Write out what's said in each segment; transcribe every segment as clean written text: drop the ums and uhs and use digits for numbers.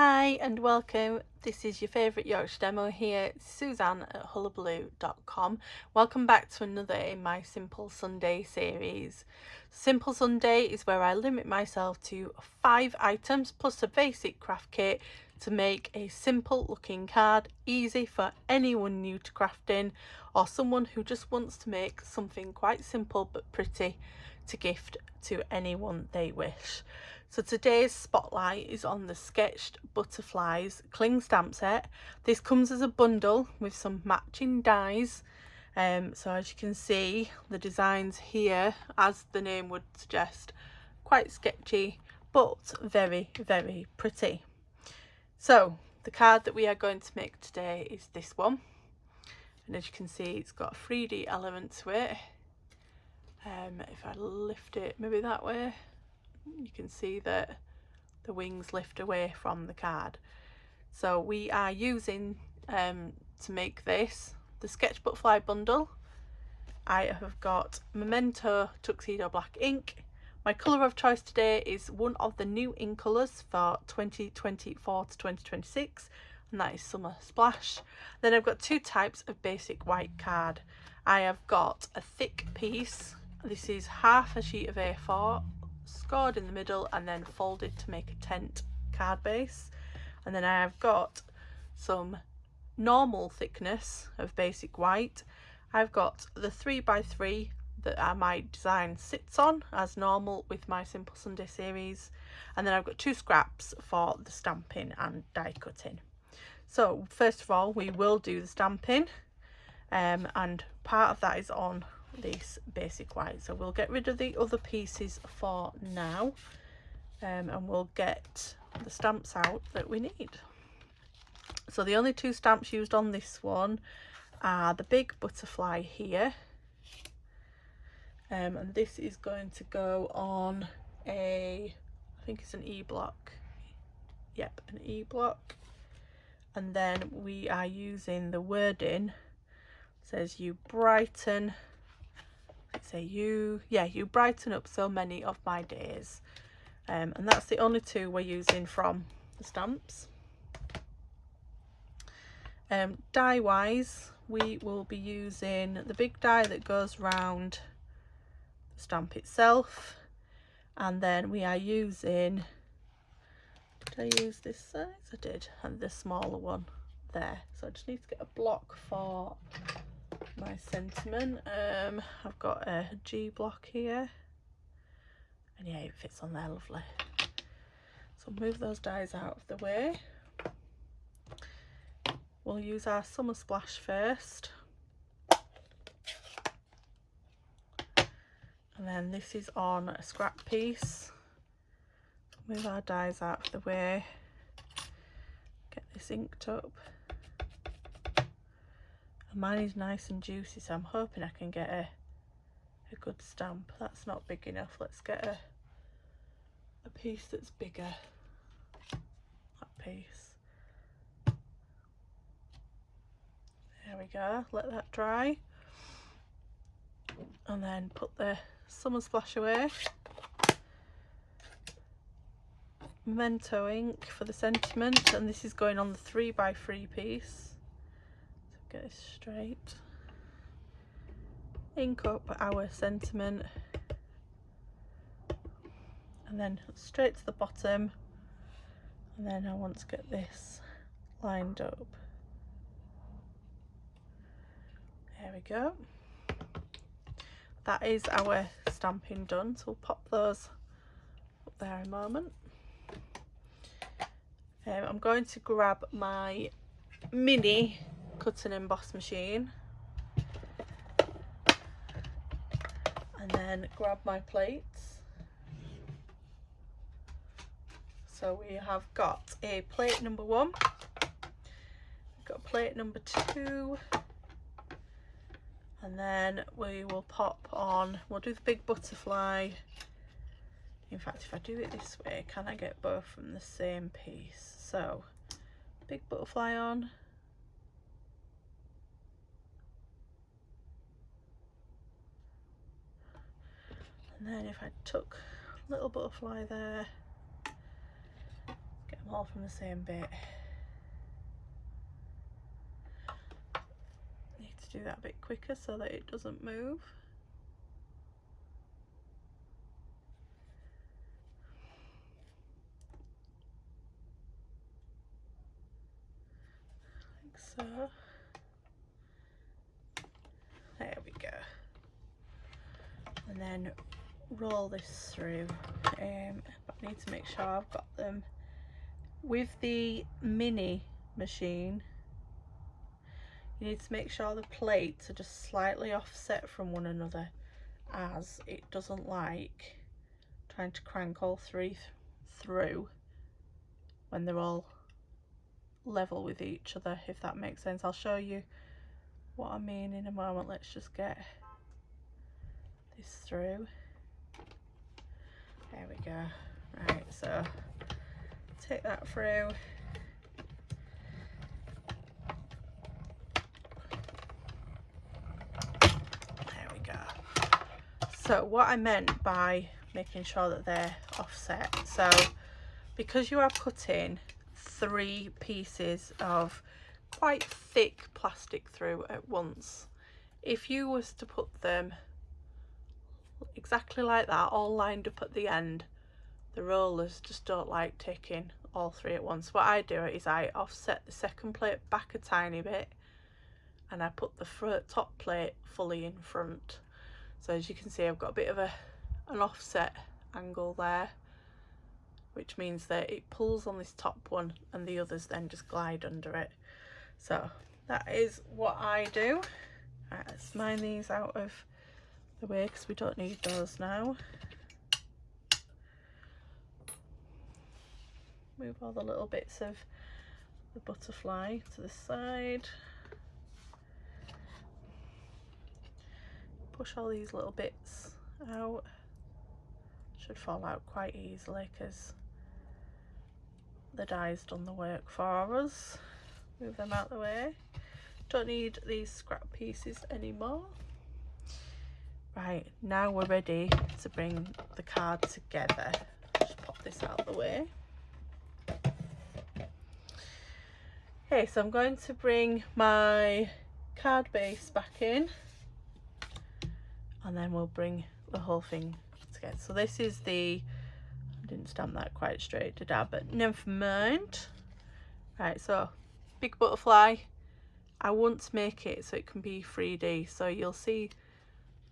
Hi and welcome. This is your favourite Yorkshire demo here, Suzanne at Hullahbaloo.com. Welcome back to another in my Simple Sunday series. Simple Sunday is where I limit myself to 5 items plus a basic craft kit to make a simple looking card, easy for anyone new to crafting or someone who just wants to make something quite simple but pretty to gift to anyone they wish. So today's spotlight is on the Sketched Butterflies cling stamp set. This comes as a bundle with some matching dies. So as you can see, the designs here, as the name would suggest, quite sketchy but very, very pretty. So the card that we are going to make today is this one, and as you can see, it's got a 3D element to it. If I lift it maybe that way, you can see that the wings lift away from the card. So we are using to make this the Sketch Butterfly bundle. I have got Memento Tuxedo Black ink. My colour of choice today is one of the new ink colours for 2024 to 2026, and that is Summer Splash. Then I've got 2 types of basic white card. I have got a thick piece. This is half a sheet of A4 scored in the middle and then folded to make a tent card base. And then I have got some normal thickness of basic white. I've got the 3x3 that my design sits on as normal with my Simple Sunday series, and then I've got 2 scraps for the stamping and die cutting. So first of all, we will do the stamping, and part of that is on this basic white, so we'll get rid of the other pieces for now, and we'll get the stamps out that we need. So the only 2 stamps used on this one are the big butterfly here, and this is going to go on I think it's an E block. Yep, an E block. And then we are using the wording, it says you brighten, you brighten up so many of my days, and that's the only 2 we're using from the stamps. Die wise, we will be using the big die that goes round the stamp itself, and then we are using, did I use this size? I did, and the smaller one there. So I just need to get a block for my sentiment. I've got a G block here, and yeah, it fits on there lovely. So move those dies out of the way. We'll use our Summer Splash first, and then this is on a scrap piece. Move our dies out of the way, get this inked up. And mine is nice and juicy, so I'm hoping I can get a good stamp. That's not big enough. Let's get a piece that's bigger. That piece. There we go. Let that dry, and then put the Summer Splash away. Memento ink for the sentiment, and this is going on the 3x3 piece. So get this straight. Ink up our sentiment, and then straight to the bottom, and then I want to get this lined up. There we go. That is our stamping done, so we'll pop those up there in a moment. I'm going to grab my mini cut and emboss machine, and then grab my plates. So we have got a plate number 1, we've got plate number 2, and then we will pop on, we'll do the big butterfly. In fact, if I do it this way, can I get both from the same piece? So big butterfly on, and then if I took little butterfly there, get them all from the same bit. Need to do that a bit quicker so that it doesn't move. Like so. There we go. And then roll this through. But I need to make sure I've got them. With the mini machine, you need to make sure the plates are just slightly offset from one another, as it doesn't like trying to crank all three through when they're all level with each other, if that makes sense. I'll show you what I mean in a moment. Let's just get this through. There we go. Right, so take that through. There we go. So what I meant by making sure that they're offset, so because you are cutting 3 pieces of quite thick plastic through at once, if you was to put them exactly like that, all lined up at the end, the rollers just don't like taking all 3 at once. What I do is I offset the second plate back a tiny bit, and I put the top plate fully in front. So as you can see, I've got a bit of an offset angle there, which means that it pulls on this top one and the others then just glide under it. So that is what I do. Right, let's mine these out of the way because we don't need those now. Move all the little bits of the butterfly to the side. Push all these little bits out. Should fall out quite easily because the die's done the work for us. Move them out the way. Don't need these scrap pieces anymore. Right, now we're ready to bring the card together. Just pop this out of the way. Okay, so I'm going to bring my card base back in, and then we'll bring the whole thing together. So this is the, I didn't stamp that quite straight, did I? But never mind. Right, so big butterfly. I want to make it so it can be 3D. So you'll see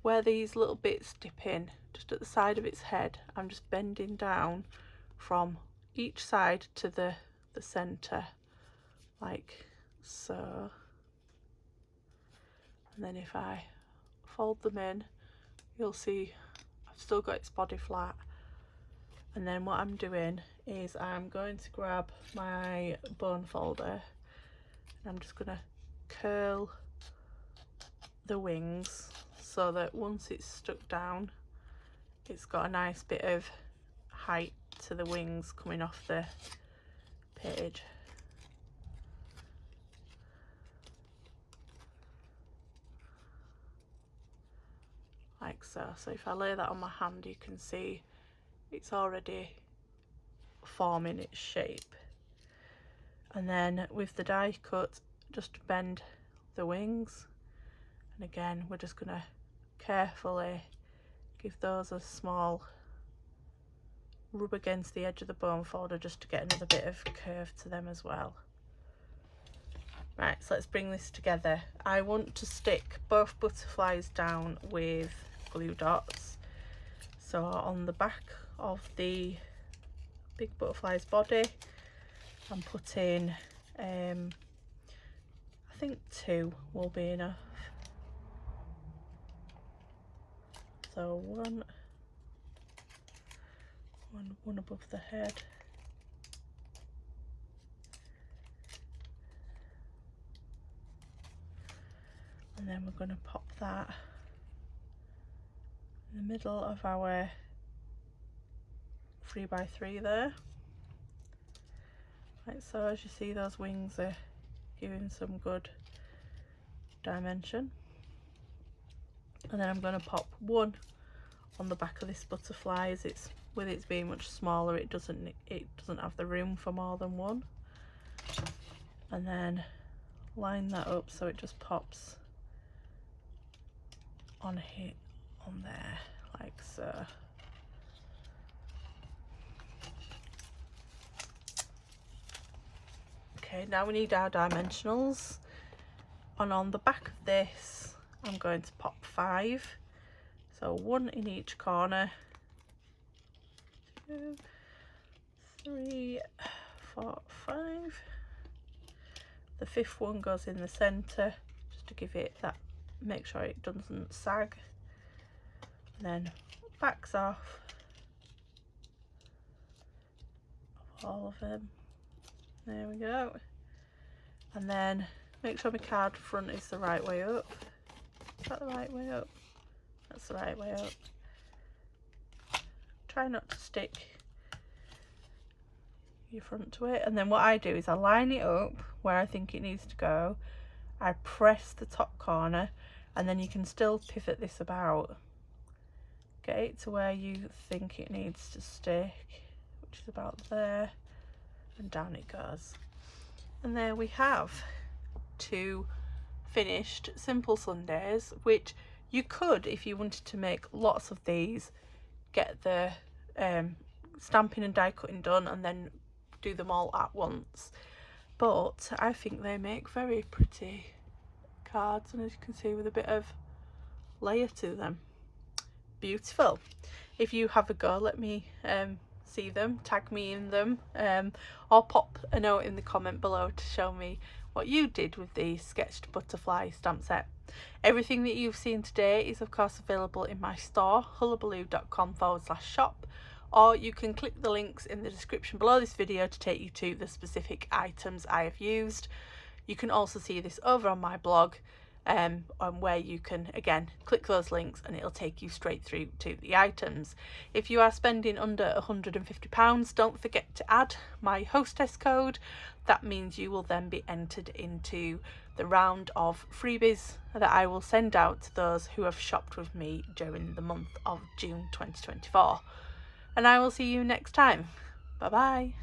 where these little bits dip in, just at the side of its head. I'm just bending down from each side to the center, like so. And then if I fold them in, you'll see I've still got its body flat. And then what I'm doing is I'm going to grab my bone folder and I'm just going to curl the wings so that once it's stuck down, it's got a nice bit of height to the wings coming off the page. Like so. So if I lay that on my hand, you can see it's already forming its shape. And then with the die cut, just bend the wings, and again we're just going to carefully give those a small rub against the edge of the bone folder just to get another bit of curve to them as well. Right, so let's bring this together. I want to stick both butterflies down with glue dots. So on the back of the big butterfly's body, I'm putting I think 2 will be enough. So one above the head. And then we're going to pop that in the middle of our 3x3 there. Right, so as you see, those wings are giving some good dimension. And then I'm going to pop one on the back of this butterfly as it's with it being much smaller, it doesn't have the room for more than one. And then line that up so it just pops on here, on there, like so. Okay, now we need our dimensionals, and on the back of this I'm going to pop 5, so 1 in each corner. 2, 3, 4, 5. The 5th one goes in the centre just to give it that, make sure it doesn't sag. And then backs off all of them. There we go. And then make sure my card front is the right way up. Is that the right way up? That's the right way up. Try not to stick your front to it. And then what I do is I line it up where I think it needs to go. I press the top corner, and then you can still pivot this about. Get it to where you think it needs to stick, which is about there, and down it goes. And there we have 2 finished simple Sundays, which you could, if you wanted to make lots of these, get the stamping and die cutting done and then do them all at once. But I think they make very pretty cards, and as you can see, with a bit of layer to them. Beautiful. If you have a go, let me see them, tag me in them, or pop a note in the comment below to show me what you did with the sketched butterfly stamp set. Everything that you've seen today is of course available in my store, hullahbaloo.com/shop, or you can click the links in the description below this video to take you to the specific items I have used. You can also see this over on my blog, on where you can again click those links and it'll take you straight through to the items. If you are spending under £150, don't forget to add my hostess code. That means you will then be entered into the round of freebies that I will send out to those who have shopped with me during the month of June 2024. And I will see you next time. Bye bye.